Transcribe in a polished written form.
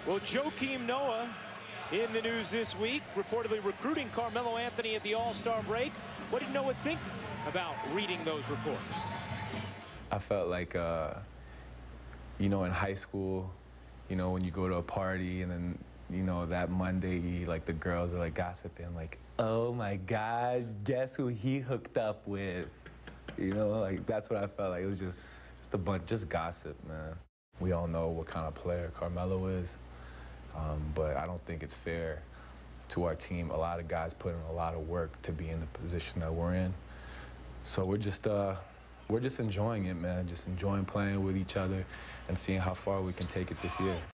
Well, Joakim Noah in the news this week, reportedly recruiting Carmelo Anthony at the All-Star break. What did Noah think about reading those reports? I felt like, you know, in high school, you know, when you go to a party and then, you know, that Monday, like the girls are like gossiping, like, oh my God, guess who he hooked up with? You know, like that's what I felt like. It was just a bunch, just gossip, man. We all know what kind of player Carmelo is. But I don't think it's fair to our team. A lot of guys put in a lot of work to be in the position that we're in. So we're just enjoying it, man. Just enjoying playing with each other and seeing how far we can take it this year.